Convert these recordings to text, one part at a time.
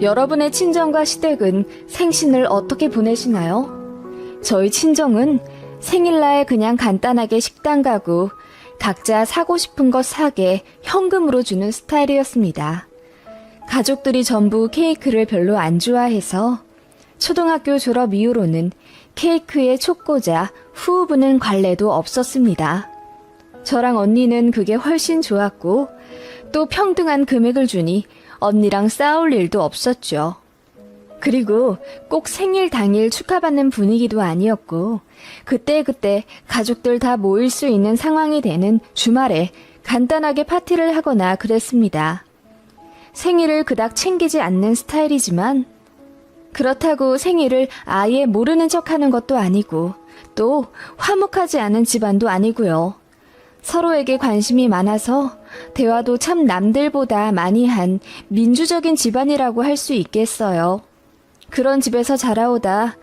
여러분의 친정과 시댁은 생신을 어떻게 보내시나요? 저희 친정은 생일날 그냥 간단하게 식당 가고 각자 사고 싶은 것 사게 현금으로 주는 스타일이었습니다. 가족들이 전부 케이크를 별로 안 좋아해서 초등학교 졸업 이후로는 케이크에 촉꽂아 후 부는 관례도 없었습니다. 저랑 언니는 그게 훨씬 좋았고 또 평등한 금액을 주니 언니랑 싸울 일도 없었죠. 그리고 꼭 생일 당일 축하받는 분위기도 아니었고 그때그때 가족들 다 모일 수 있는 상황이 되는 주말에 간단하게 파티를 하거나 그랬습니다. 생일을 그닥 챙기지 않는 스타일이지만 그렇다고 생일을 아예 모르는 척하는 것도 아니고 또 화목하지 않은 집안도 아니고요. 서로에게 관심이 많아서 대화도 참 남들보다 많이 한 민주적인 집안이라고 할 수 있겠어요. 그런 집에서 자라오다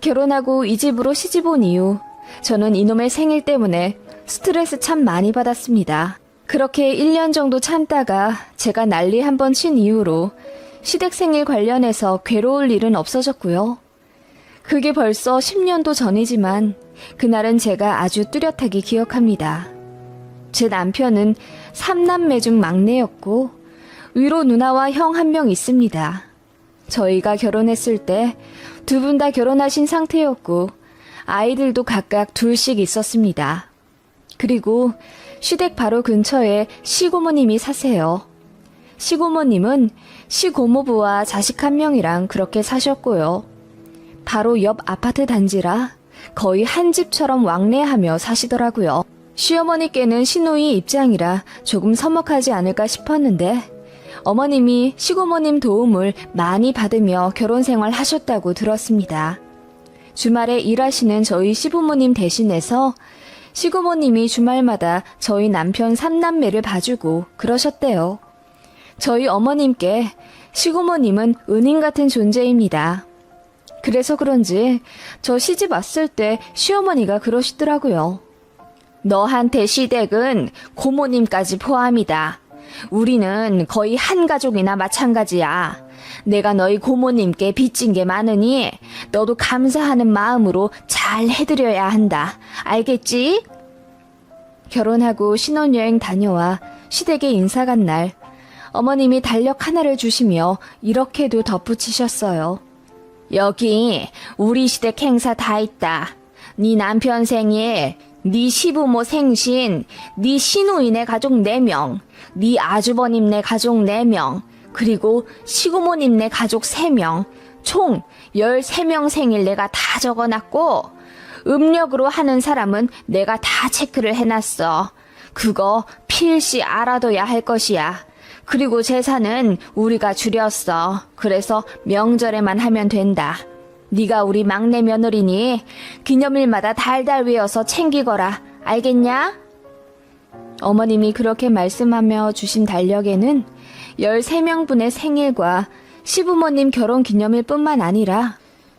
결혼하고 이 집으로 시집 온 이후 저는 이놈의 생일 때문에 스트레스 참 많이 받았습니다. 그렇게 1년 정도 참다가 제가 난리 한번 친 이후로 시댁 생일 관련해서 괴로울 일은 없어졌고요. 그게 벌써 10년도 전이지만 그날은 제가 아주 뚜렷하게 기억합니다. 제 남편은 3남매 중 막내였고 위로 누나와 형 한 명 있습니다. 저희가 결혼했을 때 두 분 다 결혼하신 상태였고 아이들도 각각 둘씩 있었습니다. 그리고 시댁 바로 근처에 시고모님이 사세요. 시고모님은 시고모부와 자식 한 명이랑 그렇게 사셨고요. 바로 옆 아파트 단지라 거의 한 집처럼 왕래하며 사시더라고요. 시어머니께는 시누이 입장이라 조금 서먹하지 않을까 싶었는데 어머님이 시고모님 도움을 많이 받으며 결혼생활 하셨다고 들었습니다. 주말에 일하시는 저희 시부모님 대신해서 시고모님이 주말마다 저희 남편 3남매를 봐주고 그러셨대요. 저희 어머님께 시고모님은 은인 같은 존재입니다. 그래서 그런지 저 시집 왔을 때 시어머니가 그러시더라고요. 너한테 시댁은 고모님까지 포함이다. 우리는 거의 한 가족이나 마찬가지야. 내가 너희 고모님께 빚진 게 많으니 너도 감사하는 마음으로 잘 해드려야 한다. 알겠지? 결혼하고 신혼여행 다녀와 시댁에 인사 간 날 어머님이 달력 하나를 주시며 이렇게도 덧붙이셨어요. 여기 우리 시댁 행사 다 있다. 네 남편 생일, 네 시부모 생신, 네 시누이네 가족 4명, 네 아주버님네 가족 4명, 그리고 시고모님네 가족 3명, 총 13명 생일 내가 다 적어놨고 음력으로 하는 사람은 내가 다 체크를 해놨어. 그거 필시 알아둬야 할 것이야. 그리고 제사는 우리가 줄였어. 그래서 명절에만 하면 된다. 네가 우리 막내 며느리니 기념일마다 달달 외워서 챙기거라. 알겠냐? 어머님이 그렇게 말씀하며 주신 달력에는 13명분의 생일과 시부모님 결혼 기념일뿐만 아니라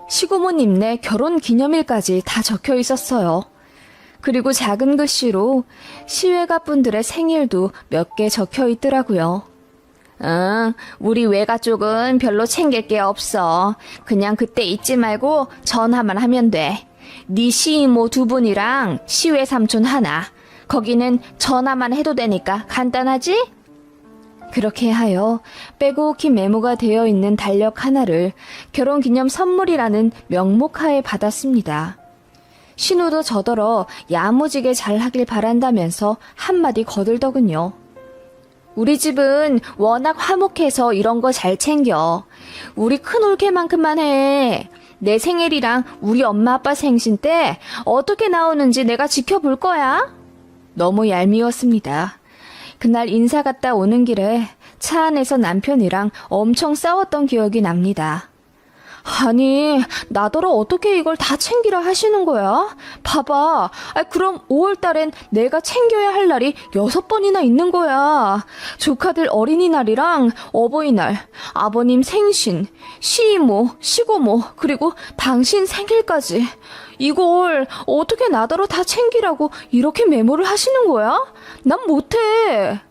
시고모님네 결혼 기념일까지 다 적혀 있었어요. 그리고 작은 글씨로 시외가 분들의 생일도 몇 개 적혀 있더라고요. 응, 우리 외가 쪽은 별로 챙길 게 없어. 그냥 그때 잊지 말고 전화만 하면 돼. 네 시이모 2분이랑 시외 삼촌 하나. 거기는 전화만 해도 되니까 간단하지? 그렇게 하여 빼곡히 메모가 되어 있는 달력 하나를 결혼기념 선물이라는 명목하에 받았습니다. 신우도 저더러 야무지게 잘하길 바란다면서 한마디 거들더군요. 우리 집은 워낙 화목해서 이런 거 잘 챙겨. 우리 큰 올케만큼만 해. 내 생일이랑 우리 엄마 아빠 생신 때 어떻게 나오는지 내가 지켜볼 거야. 너무 얄미웠습니다. 그날 인사 갔다 오는 길에 차 안에서 남편이랑 엄청 싸웠던 기억이 납니다. 아니, 나더러 어떻게 이걸 다 챙기라 하시는 거야? 봐봐. 그럼 5월달엔 내가 챙겨야 할 날이 6번이나 있는 거야. 조카들 어린이날이랑 어버이날, 아버님 생신, 시이모, 시고모, 그리고 당신 생일까지. 이걸 어떻게 나더러 다 챙기라고 이렇게 메모를 하시는 거야? 난 못해.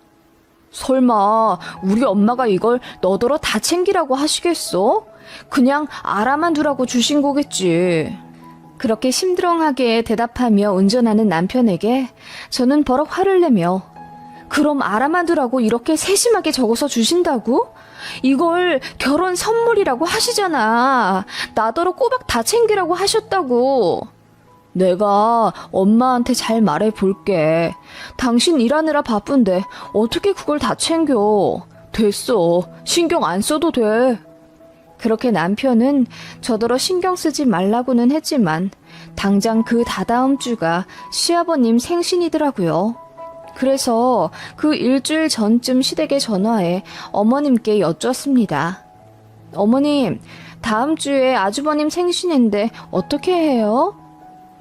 설마 우리 엄마가 이걸 너더러 다 챙기라고 하시겠어? 그냥 알아만 두라고 주신 거겠지. 그렇게 심드렁하게 대답하며 운전하는 남편에게 저는 버럭 화를 내며 그럼 알아만 두라고 이렇게 세심하게 적어서 주신다고? 이걸 결혼 선물이라고 하시잖아. 나더러 꼬박 다 챙기라고 하셨다고. 내가 엄마한테 잘 말해볼게. 당신 일하느라 바쁜데 어떻게 그걸 다 챙겨. 됐어. 신경 안 써도 돼. 그렇게 남편은 저더러 신경 쓰지 말라고는 했지만 당장 그 다다음 주가 시아버님 생신이더라고요. 그래서 그 일주일 전쯤 시댁에 전화해 어머님께 여쭈었습니다. 어머님, 다음 주에 아주버님 생신인데 어떻게 해요?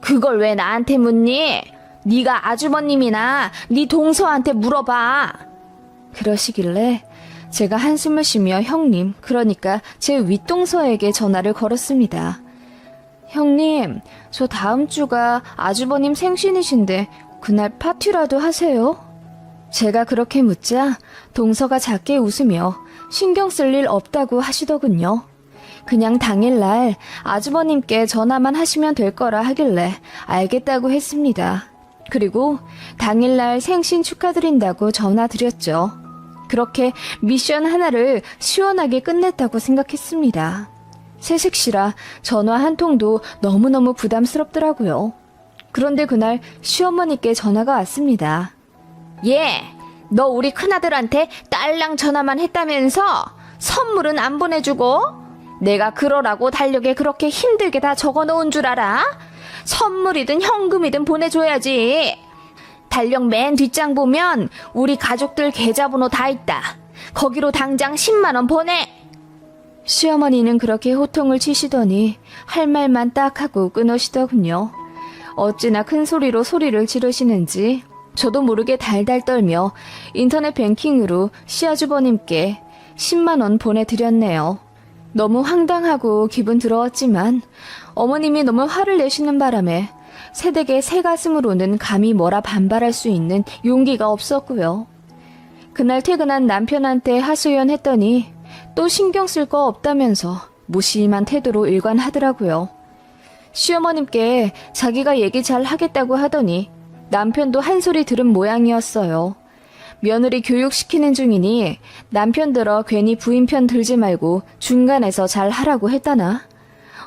그걸 왜 나한테 묻니? 네가 아주버님이나 네 동서한테 물어봐. 그러시길래 제가 한숨을 쉬며 형님, 그러니까 제 윗동서에게 전화를 걸었습니다. 형님, 저 다음 주가 아주버님 생신이신데 그날 파티라도 하세요? 제가 그렇게 묻자 동서가 작게 웃으며 신경 쓸 일 없다고 하시더군요. 그냥 당일날 아주버님께 전화만 하시면 될 거라 하길래 알겠다고 했습니다. 그리고 당일날 생신 축하드린다고 전화드렸죠. 그렇게 미션 하나를 시원하게 끝냈다고 생각했습니다. 새색시라 전화 한 통도 너무너무 부담스럽더라고요. 그런데 그날 시어머니께 전화가 왔습니다. 예, 너 우리 큰아들한테 딸랑 전화만 했다면서 선물은 안 보내주고? 내가 그러라고 달력에 그렇게 힘들게 다 적어놓은 줄 알아? 선물이든 현금이든 보내줘야지. 달력 맨 뒷장 보면 우리 가족들 계좌번호 다 있다. 거기로 당장 10만 원 보내. 시어머니는 그렇게 호통을 치시더니 할 말만 딱 하고 끊으시더군요. 어찌나 큰 소리로 소리를 지르시는지 저도 모르게 달달 떨며 인터넷 뱅킹으로 시아주버님께 10만 원 보내드렸네요. 너무 황당하고 기분 더러웠지만 어머님이 너무 화를 내시는 바람에 새댁의 새 가슴으로는 감히 뭐라 반발할 수 있는 용기가 없었고요. 그날 퇴근한 남편한테 하소연했더니 또 신경 쓸 거 없다면서 무심한 태도로 일관하더라고요. 시어머님께 자기가 얘기 잘 하겠다고 하더니 남편도 한 소리 들은 모양이었어요. 며느리 교육시키는 중이니 남편들어 괜히 부인 편 들지 말고 중간에서 잘 하라고 했다나?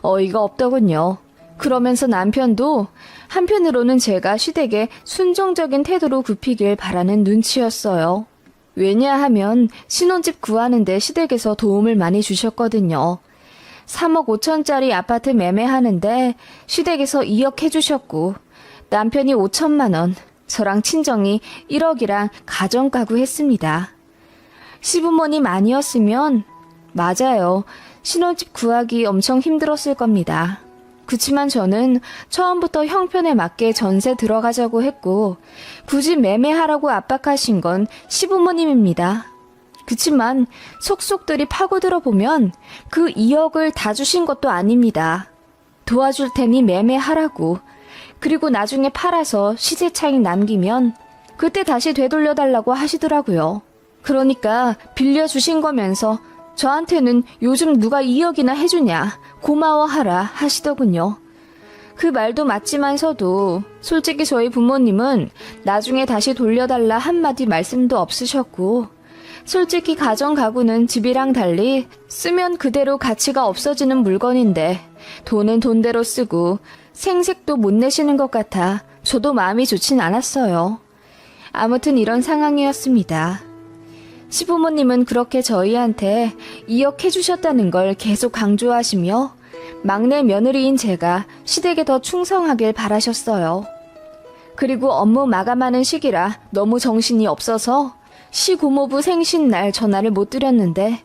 어이가 없더군요. 그러면서 남편도 한편으로는 제가 시댁에 순종적인 태도로 굽히길 바라는 눈치였어요. 왜냐하면 신혼집 구하는데 시댁에서 도움을 많이 주셨거든요. 3억 5천짜리 아파트 매매하는데 시댁에서 2억 해주셨고 남편이 5천만 원, 저랑 친정이 1억이랑 가정가구 했습니다. 시부모님 아니었으면 맞아요. 신혼집 구하기 엄청 힘들었을 겁니다. 그치만 저는 처음부터 형편에 맞게 전세 들어가자고 했고 굳이 매매하라고 압박하신 건 시부모님입니다. 그치만 속속들이 파고들어 보면 그 2억을 다 주신 것도 아닙니다. 도와줄 테니 매매하라고. 그리고 나중에 팔아서 시세 차익 남기면 그때 다시 되돌려달라고 하시더라고요. 그러니까 빌려주신 거면서 저한테는 요즘 누가 2억이나 해주냐 고마워하라 하시더군요. 그 말도 맞지만서도 솔직히 저희 부모님은 나중에 다시 돌려달라 한마디 말씀도 없으셨고 솔직히 가정 가구는 집이랑 달리 쓰면 그대로 가치가 없어지는 물건인데 돈은 돈대로 쓰고 생색도 못 내시는 것 같아 저도 마음이 좋진 않았어요. 아무튼 이런 상황이었습니다. 시부모님은 그렇게 저희한테 2억 해주셨다는 걸 계속 강조하시며 막내 며느리인 제가 시댁에 더 충성하길 바라셨어요. 그리고 업무 마감하는 시기라 너무 정신이 없어서 시고모부 생신날 전화를 못 드렸는데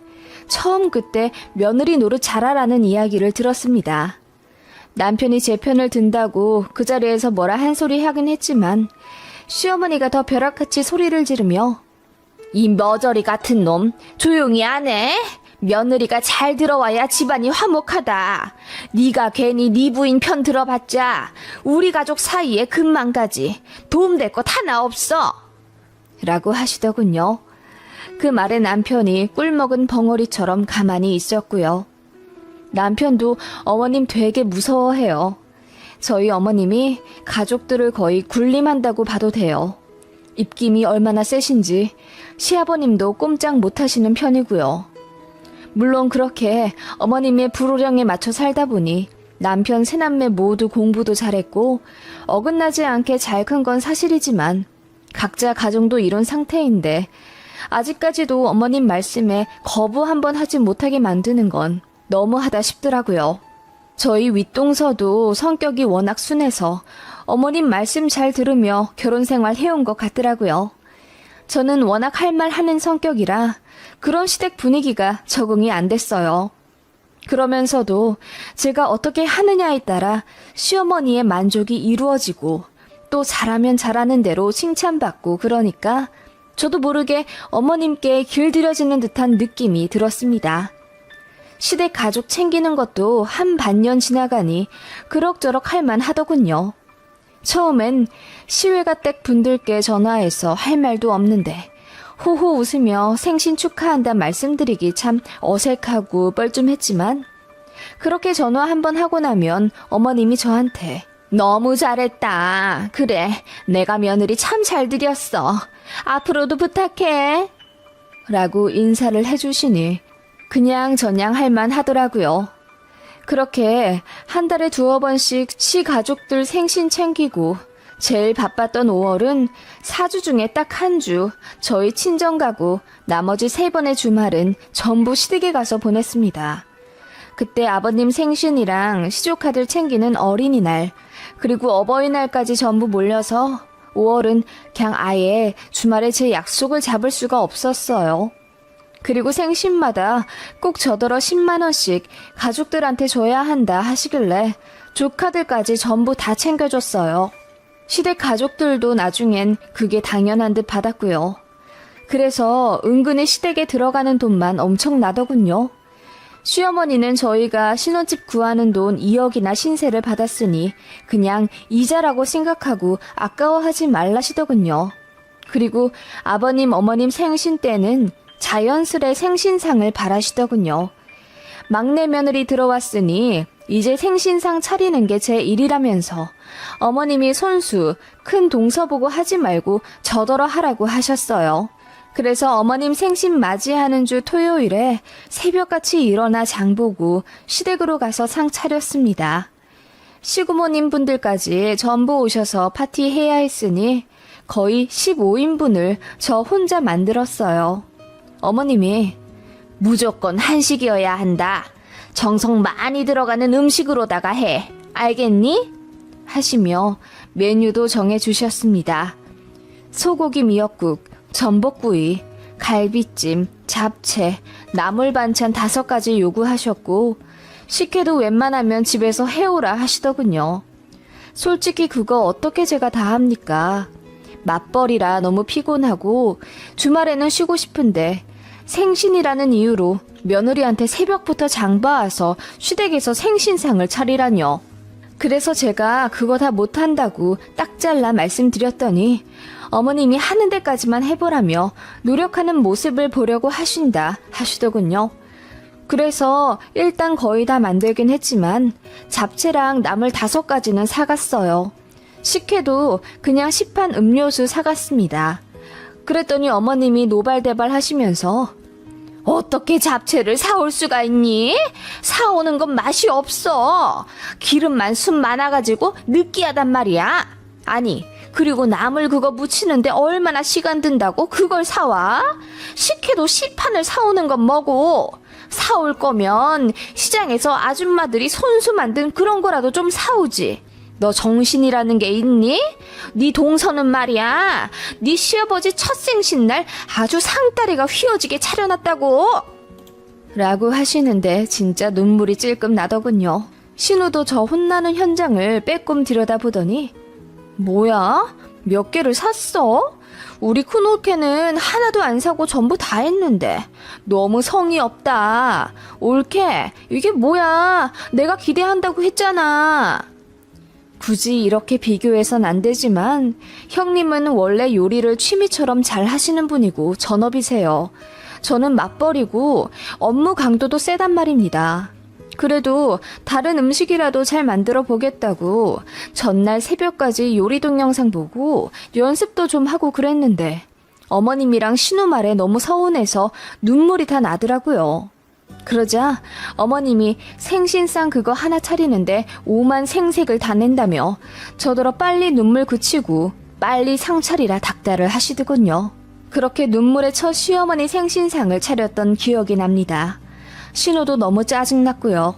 처음 그때 며느리 노릇 잘하라는 이야기를 들었습니다. 남편이 제 편을 든다고 그 자리에서 뭐라 한 소리 하긴 했지만 시어머니가 더 벼락같이 소리를 지르며 이 머저리 같은 놈 조용히 안 해? 며느리가 잘 들어와야 집안이 화목하다. 네가 괜히 네 부인 편 들어봤자 우리 가족 사이에 금망가지 도움될 것 하나 없어. 라고 하시더군요. 그 말에 남편이 꿀먹은 벙어리처럼 가만히 있었고요. 남편도 어머님 되게 무서워해요. 저희 어머님이 가족들을 거의 군림한다고 봐도 돼요. 입김이 얼마나 세신지 시아버님도 꼼짝 못하시는 편이고요. 물론 그렇게 어머님의 불호령에 맞춰 살다 보니 남편 세남매 모두 공부도 잘했고 어긋나지 않게 잘 큰 건 사실이지만 각자 가정도 이런 상태인데 아직까지도 어머님 말씀에 거부 한번 하지 못하게 만드는 건 너무하다 싶더라고요. 저희 윗동서도 성격이 워낙 순해서 어머님 말씀 잘 들으며 결혼 생활 해온 것 같더라고요. 저는 워낙 할 말 하는 성격이라 그런 시댁 분위기가 적응이 안 됐어요. 그러면서도 제가 어떻게 하느냐에 따라 시어머니의 만족이 이루어지고 또 잘하면 잘하는 대로 칭찬받고 그러니까 저도 모르게 어머님께 길들여지는 듯한 느낌이 들었습니다. 시댁 가족 챙기는 것도 한 반년 지나가니 그럭저럭 할만 하더군요. 처음엔 시외가댁 분들께 전화해서 할 말도 없는데 호호 웃으며 생신 축하한다 말씀드리기 참 어색하고 뻘쭘했지만 그렇게 전화 한번 하고 나면 어머님이 저한테 너무 잘했다. 그래, 내가 며느리 참 잘 들였어. 앞으로도 부탁해. 라고 인사를 해주시니 그냥 저냥 할만 하더라고요. 그렇게 한 달에 2-3번씩 시 가족들 생신 챙기고 제일 바빴던 5월은 4주 중에 딱 1주 저희 친정 가고 나머지 3번의 주말은 전부 시댁에 가서 보냈습니다. 그때 아버님 생신이랑 시조카들 챙기는 어린이날 그리고 어버이날까지 전부 몰려서 5월은 그냥 아예 주말에 제 약속을 잡을 수가 없었어요. 그리고 생신마다 꼭 저더러 10만 원씩 가족들한테 줘야 한다 하시길래 조카들까지 전부 다 챙겨줬어요. 시댁 가족들도 나중엔 그게 당연한 듯 받았고요. 그래서 은근히 시댁에 들어가는 돈만 엄청 나더군요. 시어머니는 저희가 신혼집 구하는 돈 2억이나 신세를 받았으니 그냥 이자라고 생각하고 아까워하지 말라시더군요. 그리고 아버님 어머님 생신 때는 자연스레 생신상을 바라시더군요. 막내 며느리 들어왔으니 이제 생신상 차리는 게 제 일이라면서 어머님이 손수 큰 동서 보고 하지 말고 저더러 하라고 하셨어요. 그래서 어머님 생신 맞이하는 주 토요일에 새벽같이 일어나 장보고 시댁으로 가서 상 차렸습니다. 시구모님 분들까지 전부 오셔서 파티해야 했으니 거의 15인분을 저 혼자 만들었어요. 어머님이 무조건 한식이어야 한다. 정성 많이 들어가는 음식으로다가 해. 알겠니? 하시며 메뉴도 정해주셨습니다. 소고기 미역국, 전복구이, 갈비찜, 잡채, 나물 반찬 5가지 요구하셨고 식혜도 웬만하면 집에서 해오라 하시더군요. 솔직히 그거 어떻게 제가 다 합니까? 맞벌이라 너무 피곤하고 주말에는 쉬고 싶은데 생신이라는 이유로 며느리한테 새벽부터 장봐와서 시댁에서 생신상을 차리라뇨. 그래서 제가 그거 다 못한다고 딱 잘라 말씀드렸더니 어머님이 하는 데까지만 해보라며 노력하는 모습을 보려고 하신다 하시더군요. 그래서 일단 거의 다 만들긴 했지만 잡채랑 나물 5가지는 사갔어요. 식혜도 그냥 시판 음료수 사갔습니다. 그랬더니 어머님이 노발대발 하시면서 어떻게 잡채를 사올 수가 있니? 사오는 건 맛이 없어. 기름만 숨 많아가지고 느끼하단 말이야. 아니, 그리고 나물 그거 무치는데 얼마나 시간 든다고 그걸 사와? 식혜도 시판을 사오는 건 뭐고? 사올 거면 시장에서 아줌마들이 손수 만든 그런 거라도 좀 사오지. 너 정신이라는 게 있니? 네 동서는 말이야. 네 시아버지 첫 생신날 아주 상다리가 휘어지게 차려놨다고. 라고 하시는데 진짜 눈물이 찔끔 나더군요. 신우도 저 혼나는 현장을 빼꼼 들여다보더니 뭐야? 몇 개를 샀어? 우리 큰올케는 하나도 안 사고 전부 다 했는데 너무 성의 없다. 올케, 이게 뭐야? 내가 기대한다고 했잖아. 굳이 이렇게 비교해선 안 되지만 형님은 원래 요리를 취미처럼 잘 하시는 분이고 전업이세요. 저는 맞벌이고 업무 강도도 세단 말입니다. 그래도 다른 음식이라도 잘 만들어 보겠다고 전날 새벽까지 요리 동영상 보고 연습도 좀 하고 그랬는데 어머님이랑 신우 말에 너무 서운해서 눈물이 다 나더라고요. 그러자 어머님이 생신상 그거 하나 차리는데 5만 생색을 다 낸다며 저더러 빨리 눈물 그치고 빨리 상 차리라 닥달을 하시더군요. 그렇게 눈물의 첫 시어머니 생신상을 차렸던 기억이 납니다. 신우도 너무 짜증났고요.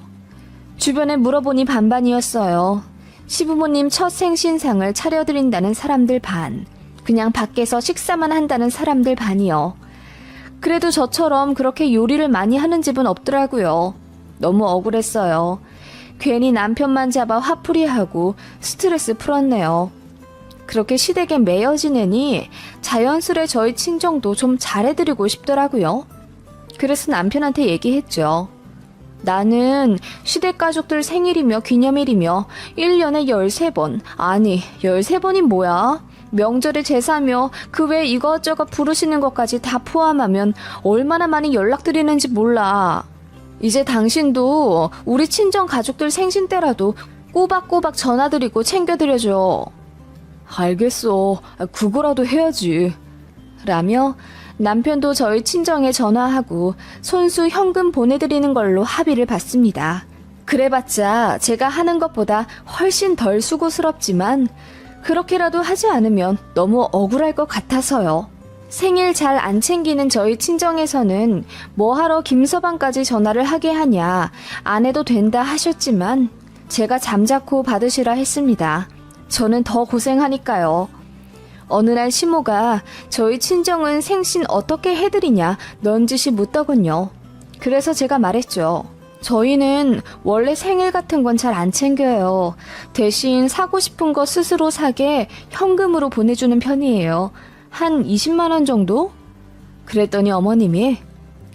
주변에 물어보니 반반이었어요. 시부모님 첫 생신상을 차려드린다는 사람들 반, 그냥 밖에서 식사만 한다는 사람들 반이요. 그래도 저처럼 그렇게 요리를 많이 하는 집은 없더라고요. 너무 억울했어요. 괜히 남편만 잡아 화풀이하고 스트레스 풀었네요. 그렇게 시댁에 매여 지내니 자연스레 저희 친정도 좀 잘해드리고 싶더라고요. 그래서 남편한테 얘기했죠. 나는 시댁 가족들 생일이며 기념일이며 1년에 13번, 아니 13번이 뭐야? 명절에 제사며 그 외 이것저것 부르시는 것까지 다 포함하면 얼마나 많이 연락드리는지 몰라. 이제 당신도 우리 친정 가족들 생신 때라도 꼬박꼬박 전화드리고 챙겨드려줘. 알겠어. 그거라도 해야지. 라며 남편도 저희 친정에 전화하고 손수 현금 보내드리는 걸로 합의를 봤습니다. 그래봤자 제가 하는 것보다 훨씬 덜 수고스럽지만 그렇게라도 하지 않으면 너무 억울할 것 같아서요. 생일 잘 안 챙기는 저희 친정에서는 뭐하러 김서방까지 전화를 하게 하냐, 안 해도 된다 하셨지만 제가 잠자코 받으시라 했습니다. 저는 더 고생하니까요. 어느 날 시모가 저희 친정은 생신 어떻게 해드리냐 넌지시 묻더군요. 그래서 제가 말했죠. 저희는 원래 생일 같은 건 잘 안 챙겨요. 대신 사고 싶은 거 스스로 사게 현금으로 보내주는 편이에요. 한 20만 원 정도? 그랬더니 어머님이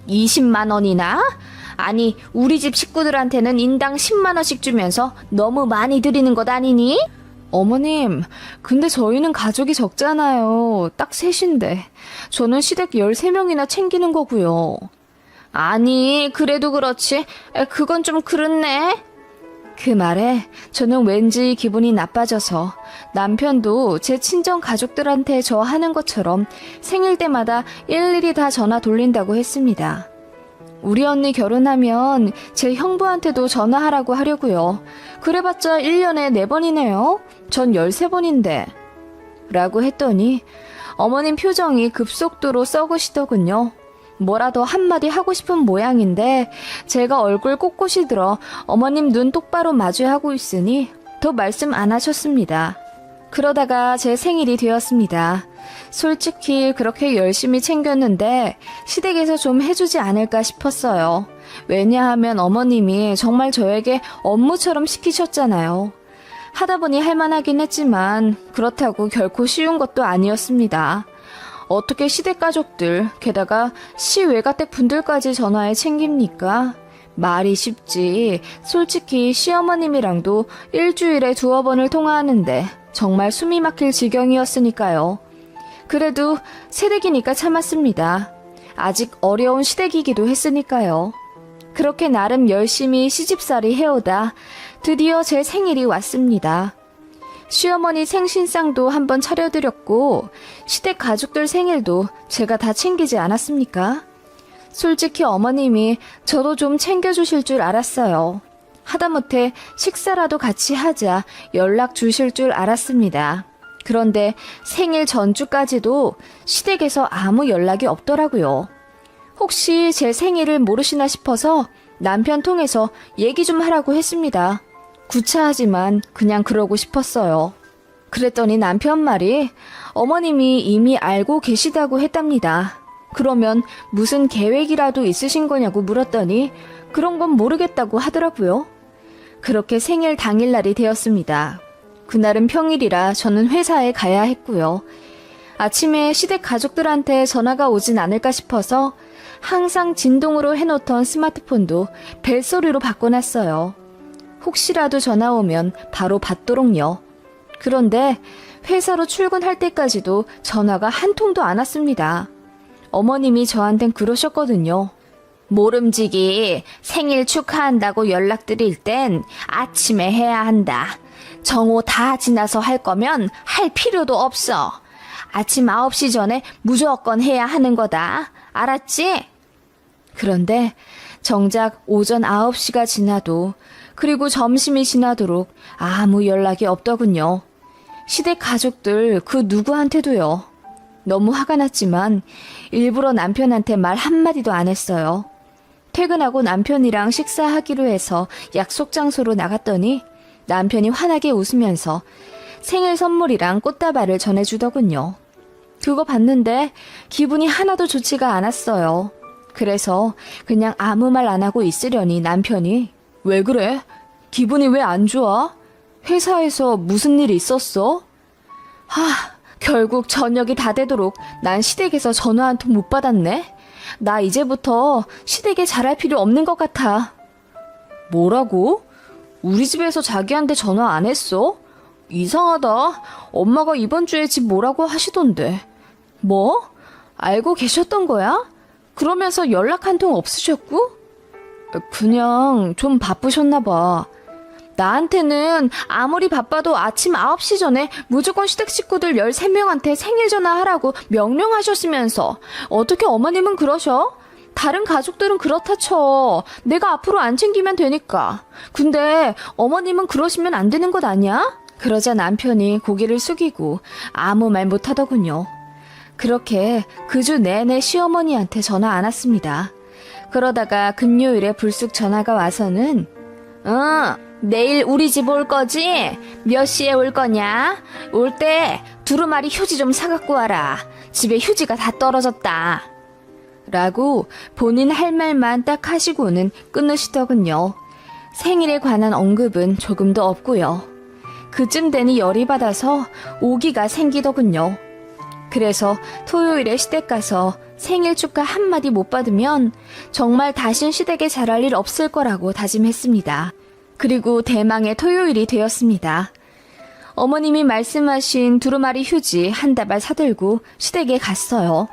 20만 원이나? 아니 우리 집 식구들한테는 인당 10만 원씩 주면서 너무 많이 드리는 것 아니니? 어머님, 근데 저희는 가족이 적잖아요. 딱 셋인데. 저는 시댁 13명이나 챙기는 거고요. 아니, 그래도 그렇지. 그건 좀 그렇네. 그 말에 저는 왠지 기분이 나빠져서 남편도 제 친정 가족들한테 저 하는 것처럼 생일 때마다 일일이 다 전화 돌린다고 했습니다. 우리 언니 결혼하면 제 형부한테도 전화하라고 하려고요. 그래봤자 1년에 4번이네요. 전 13번인데. 라고 했더니 어머님 표정이 급속도로 썩으시더군요. 뭐라도 한마디 하고 싶은 모양인데 제가 얼굴 꼿꼿이 들어 어머님 눈 똑바로 마주하고 있으니 더 말씀 안 하셨습니다. 그러다가 제 생일이 되었습니다. 솔직히 그렇게 열심히 챙겼는데 시댁에서 좀 해주지 않을까 싶었어요. 왜냐하면 어머님이 정말 저에게 업무처럼 시키셨잖아요. 하다 보니 할만하긴 했지만 그렇다고 결코 쉬운 것도 아니었습니다. 어떻게 시댁 가족들, 게다가 시외가댁 분들까지 전화해 챙깁니까? 말이 쉽지. 솔직히 시어머님이랑도 일주일에 2번을 통화하는데 정말 숨이 막힐 지경이었으니까요. 그래도 새댁이니까 참았습니다. 아직 어려운 시댁이기도 했으니까요. 그렇게 나름 열심히 시집살이 해오다 드디어 제 생일이 왔습니다. 시어머니 생신상도 한번 차려드렸고 시댁 가족들 생일도 제가 다 챙기지 않았습니까? 솔직히 어머님이 저도 좀 챙겨주실 줄 알았어요. 하다못해 식사라도 같이 하자 연락 주실 줄 알았습니다. 그런데 생일 전주까지도 시댁에서 아무 연락이 없더라고요. 혹시 제 생일을 모르시나 싶어서 남편 통해서 얘기 좀 하라고 했습니다. 구차하지만 그냥 그러고 싶었어요. 그랬더니 남편 말이 어머님이 이미 알고 계시다고 했답니다. 그러면 무슨 계획이라도 있으신 거냐고 물었더니 그런 건 모르겠다고 하더라고요. 그렇게 생일 당일날이 되었습니다. 그날은 평일이라 저는 회사에 가야 했고요. 아침에 시댁 가족들한테 전화가 오진 않을까 싶어서 항상 진동으로 해놓던 스마트폰도 벨소리로 바꿔놨어요. 혹시라도 전화 오면 바로 받도록요. 그런데 회사로 출근할 때까지도 전화가 한 통도 안 왔습니다. 어머님이 저한텐 그러셨거든요. 모름지기 생일 축하한다고 연락드릴 땐 아침에 해야 한다. 정오 다 지나서 할 거면 할 필요도 없어. 아침 9시 전에 무조건 해야 하는 거다. 알았지? 그런데 정작 오전 9시가 지나도 그리고 점심이 지나도록 아무 연락이 없더군요. 시댁 가족들 그 누구한테도요. 너무 화가 났지만 일부러 남편한테 말 한마디도 안 했어요. 퇴근하고 남편이랑 식사하기로 해서 약속 장소로 나갔더니 남편이 환하게 웃으면서 생일 선물이랑 꽃다발을 전해주더군요. 그거 봤는데 기분이 하나도 좋지가 않았어요. 그래서 그냥 아무 말 안 하고 있으려니 남편이 왜 그래? 기분이 왜 안 좋아? 회사에서 무슨 일이 있었어? 결국 저녁이 다 되도록 난 시댁에서 전화 한 통 못 받았네. 나 이제부터 시댁에 잘할 필요 없는 것 같아. 뭐라고? 우리 집에서 자기한테 전화 안 했어? 이상하다. 엄마가 이번 주에 집 뭐라고 하시던데. 뭐? 알고 계셨던 거야? 그러면서 연락 한 통 없으셨고? 그냥 좀 바쁘셨나 봐. 나한테는 아무리 바빠도 아침 9시 전에 무조건 시댁 식구들 13명한테 생일 전화하라고 명령하셨으면서 어떻게 어머님은 그러셔? 다른 가족들은 그렇다 쳐. 내가 앞으로 안 챙기면 되니까. 근데 어머님은 그러시면 안 되는 것 아니야? 그러자 남편이 고개를 숙이고 아무 말 못하더군요. 그렇게 그 주 내내 시어머니한테 전화 안 왔습니다. 그러다가 금요일에 불쑥 전화가 와서는 내일 우리 집 올 거지? 몇 시에 올 거냐? 올 때 두루마리 휴지 좀 사갖고 와라. 집에 휴지가 다 떨어졌다. 라고 본인 할 말만 딱 하시고는 끊으시더군요. 생일에 관한 언급은 조금도 없고요. 그쯤 되니 열이 받아서 오기가 생기더군요. 그래서 토요일에 시댁 가서 생일 축하 한마디 못 받으면 정말 다신 시댁에 잘할 일 없을 거라고 다짐했습니다. 그리고 대망의 토요일이 되었습니다. 어머님이 말씀하신 두루마리 휴지 한 다발 사들고 시댁에 갔어요.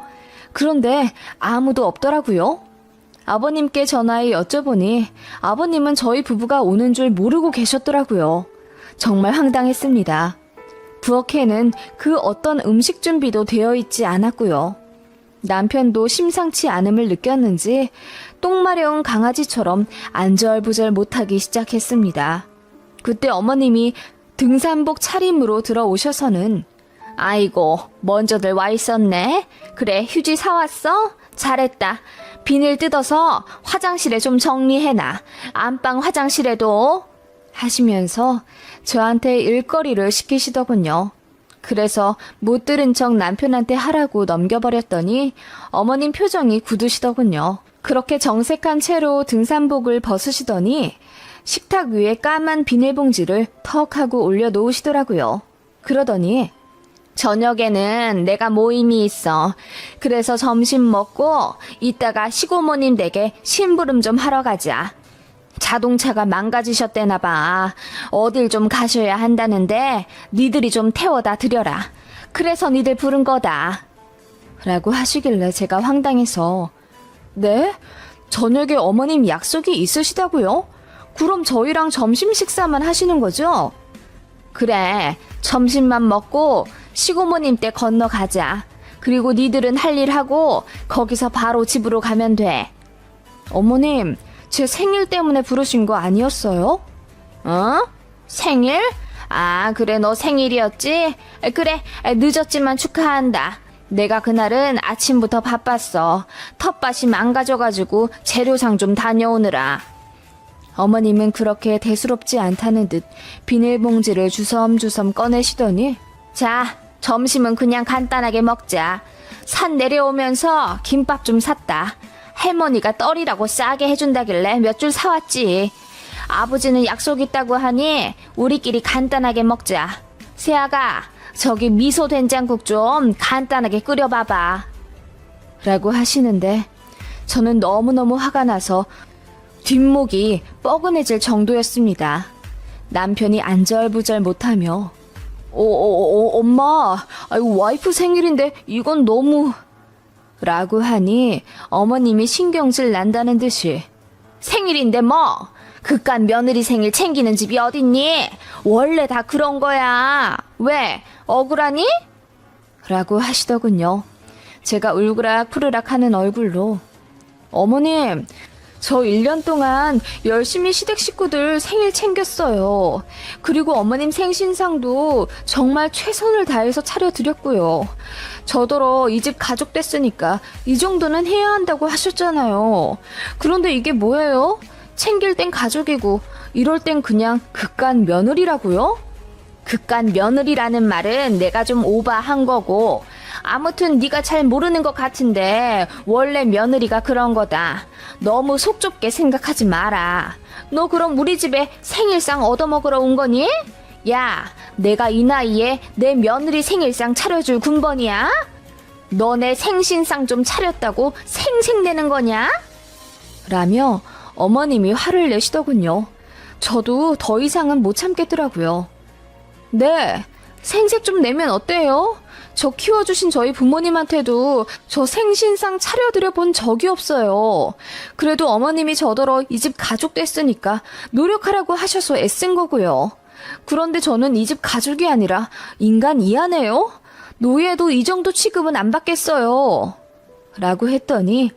그런데 아무도 없더라고요. 아버님께 전화해 여쭤보니 아버님은 저희 부부가 오는 줄 모르고 계셨더라고요. 정말 황당했습니다. 부엌에는 그 어떤 음식 준비도 되어 있지 않았고요. 남편도 심상치 않음을 느꼈는지 똥 마려운 강아지처럼 안절부절 못하기 시작했습니다. 그때 어머님이 등산복 차림으로 들어오셔서는 아이고 먼저들 와 있었네. 그래 휴지 사왔어? 잘했다. 비닐 뜯어서 화장실에 좀 정리해놔. 안방 화장실에도 하시면서 저한테 일거리를 시키시더군요. 그래서 못 들은 척 남편한테 하라고 넘겨버렸더니 어머님 표정이 굳으시더군요. 그렇게 정색한 채로 등산복을 벗으시더니 식탁 위에 까만 비닐봉지를 턱 하고 올려놓으시더라고요. 그러더니 저녁에는 내가 모임이 있어. 그래서 점심 먹고 이따가 시고모님 댁에 심부름 좀 하러 가자. 자동차가 망가지셨대나 봐. 어딜 좀 가셔야 한다는데 니들이 좀 태워다 드려라. 그래서 니들 부른 거다. 라고 하시길래 제가 황당해서 네? 저녁에 어머님 약속이 있으시다고요? 그럼 저희랑 점심 식사만 하시는 거죠? 그래, 점심만 먹고 시고모님 댁 건너가자. 그리고 니들은 할 일 하고 거기서 바로 집으로 가면 돼. 어머님, 제 생일 때문에 부르신 거 아니었어요? 어? 생일? 아, 그래, 너 생일이었지? 그래, 늦었지만 축하한다. 내가 그날은 아침부터 바빴어. 텃밭이 망가져가지고 재료상 좀 다녀오느라. 어머님은 그렇게 대수롭지 않다는 듯 비닐봉지를 주섬주섬 꺼내시더니 자, 점심은 그냥 간단하게 먹자. 산 내려오면서 김밥 좀 샀다. 할머니가 떨이라고 싸게 해준다길래 몇 줄 사왔지. 아버지는 약속 있다고 하니 우리끼리 간단하게 먹자. 세아가 저기 미소 된장국 좀 간단하게 끓여봐봐. 라고 하시는데 저는 너무너무 화가 나서 뒷목이 뻐근해질 정도였습니다. 남편이 안절부절 못하며 엄마, 와이프 생일인데 이건 너무... 라고 하니 어머님이 신경질 난다는 듯이 생일인데 뭐 그깟 며느리 생일 챙기는 집이 어딨니? 원래 다 그런 거야. 왜? 억울하니? 라고 하시더군요. 제가 울그락 푸르락 하는 얼굴로 어머님, 저 1년 동안 열심히 시댁 식구들 생일 챙겼어요. 그리고 어머님 생신상도 정말 최선을 다해서 차려드렸고요. 저더러 이 집 가족 됐으니까 이 정도는 해야 한다고 하셨잖아요. 그런데 이게 뭐예요? 챙길 땐 가족이고 이럴 땐 그냥 그깟 며느리라고요? 그깟 며느리라는 말은 내가 좀 오바한 거고 아무튼 네가 잘 모르는 것 같은데 원래 며느리가 그런 거다. 너무 속 좁게 생각하지 마라. 너 그럼 우리 집에 생일상 얻어먹으러 온 거니? 야, 내가 이 나이에 내 며느리 생일상 차려줄 군번이야? 너네 생신상 좀 차렸다고 생색내는 거냐? 라며 어머님이 화를 내시더군요. 저도 더 이상은 못 참겠더라고요. 네, 생색 좀 내면 어때요? 저 키워주신 저희 부모님한테도 저 생신상 차려드려 본 적이 없어요. 그래도 어머님이 저더러 이 집 가족 됐으니까 노력하라고 하셔서 애쓴 거고요. 그런데 저는 이 집 가족이 아니라 인간 이하네요? 노예도 이 정도 취급은 안 받겠어요. 라고 했더니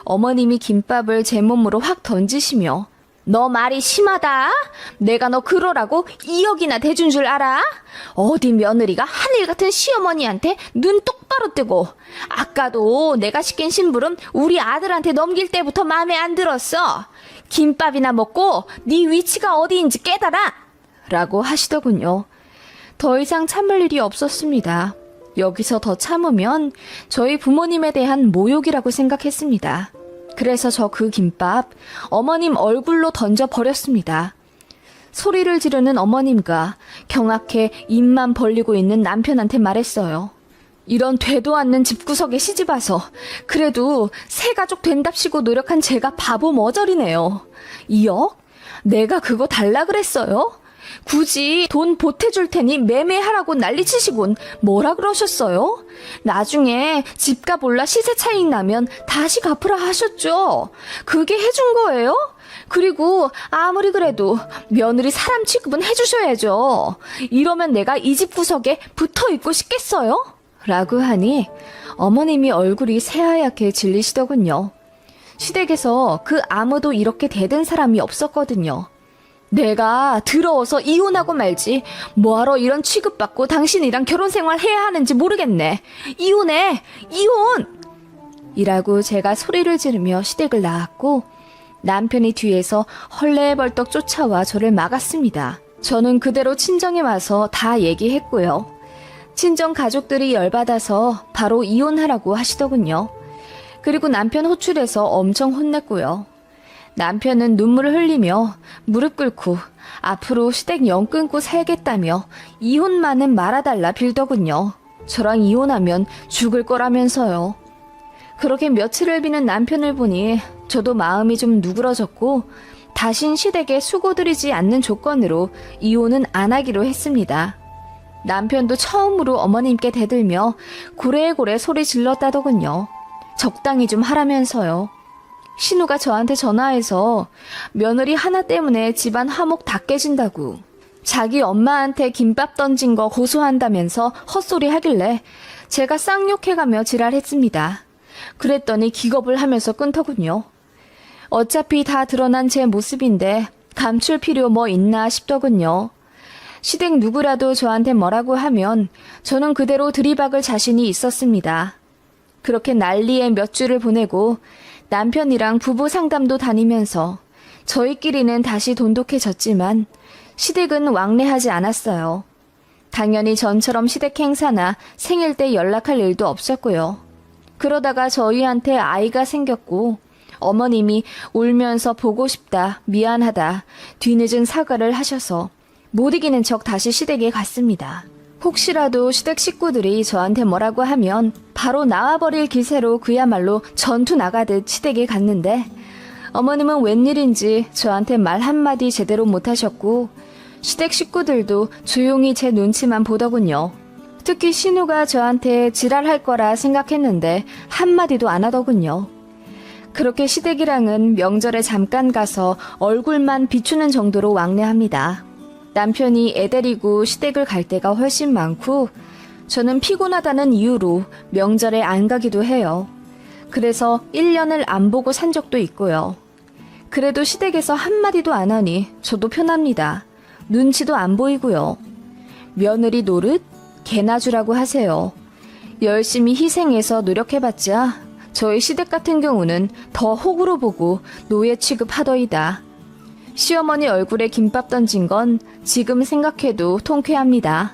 어머님이 김밥을 제 몸으로 확 던지시며 너 말이 심하다. 내가 너 그러라고 2억이나 대준 줄 알아? 어디 며느리가 하늘 같은 시어머니한테 눈 똑바로 뜨고 아까도 내가 시킨 심부름 우리 아들한테 넘길 때부터 마음에 안 들었어. 김밥이나 먹고 네 위치가 어디인지 깨달아. 라고 하시더군요. 더 이상 참을 일이 없었습니다. 여기서 더 참으면 저희 부모님에 대한 모욕이라고 생각했습니다. 그래서 저 그 김밥 어머님 얼굴로 던져버렸습니다. 소리를 지르는 어머님과 경악해 입만 벌리고 있는 남편한테 말했어요. 이런 되도 않는 집구석에 시집와서 그래도 새 가족 된답시고 노력한 제가 바보 머저리네요. 2억? 내가 그거 달라 그랬어요? 굳이 돈 보태줄 테니 매매하라고 난리치시곤 뭐라 그러셨어요? 나중에 집값 올라 시세 차익 나면 다시 갚으라 하셨죠? 그게 해준 거예요? 그리고 아무리 그래도 며느리 사람 취급은 해주셔야죠. 이러면 내가 이 집 구석에 붙어있고 싶겠어요? 라고 하니 어머님이 얼굴이 새하얗게 질리시더군요. 시댁에서 그 아무도 이렇게 대든 사람이 없었거든요. 내가 더러워서 이혼하고 말지 뭐하러 이런 취급받고 당신이랑 결혼생활 해야 하는지 모르겠네. 이혼해! 이혼! 이라고 제가 소리를 지르며 시댁을 나왔고 남편이 뒤에서 헐레벌떡 쫓아와 저를 막았습니다. 저는 그대로 친정에 와서 다 얘기했고요. 친정 가족들이 열받아서 바로 이혼하라고 하시더군요. 그리고 남편 호출해서 엄청 혼냈고요. 남편은 눈물을 흘리며 무릎 꿇고 앞으로 시댁 영 끊고 살겠다며 이혼만은 말아달라 빌더군요. 저랑 이혼하면 죽을 거라면서요. 그렇게 며칠을 비는 남편을 보니 저도 마음이 좀 누그러졌고 다신 시댁에 수고드리지 않는 조건으로 이혼은 안 하기로 했습니다. 남편도 처음으로 어머님께 대들며 고래고래 소리 질렀다더군요. 적당히 좀 하라면서요. 신우가 저한테 전화해서 며느리 하나 때문에 집안 화목 다 깨진다고 자기 엄마한테 김밥 던진 거 고소한다면서 헛소리 하길래 제가 쌍욕해가며 지랄했습니다. 그랬더니 기겁을 하면서 끊더군요. 어차피 다 드러난 제 모습인데 감출 필요 뭐 있나 싶더군요. 시댁 누구라도 저한테 뭐라고 하면 저는 그대로 들이박을 자신이 있었습니다. 그렇게 난리에 몇 주를 보내고 남편이랑 부부 상담도 다니면서 저희끼리는 다시 돈독해졌지만 시댁은 왕래하지 않았어요. 당연히 전처럼 시댁 행사나 생일 때 연락할 일도 없었고요. 그러다가 저희한테 아이가 생겼고 어머님이 울면서 보고 싶다, 미안하다, 뒤늦은 사과를 하셔서 못 이기는 척 다시 시댁에 갔습니다. 혹시라도 시댁 식구들이 저한테 뭐라고 하면 바로 나와버릴 기세로 그야말로 전투 나가듯 시댁에 갔는데 어머님은 웬일인지 저한테 말 한마디 제대로 못하셨고 시댁 식구들도 조용히 제 눈치만 보더군요. 특히 신우가 저한테 지랄할 거라 생각했는데 한마디도 안 하더군요. 그렇게 시댁이랑은 명절에 잠깐 가서 얼굴만 비추는 정도로 왕래합니다. 남편이 애 데리고 시댁을 갈 때가 훨씬 많고 저는 피곤하다는 이유로 명절에 안 가기도 해요. 그래서 1년을 안 보고 산 적도 있고요. 그래도 시댁에서 한마디도 안 하니 저도 편합니다. 눈치도 안 보이고요. 며느리 노릇? 개나 주라고 하세요. 열심히 희생해서 노력해봤자 저희 시댁 같은 경우는 더 호구로 보고 노예 취급하더이다. 시어머니 얼굴에 김밥 던진 건 지금 생각해도 통쾌합니다.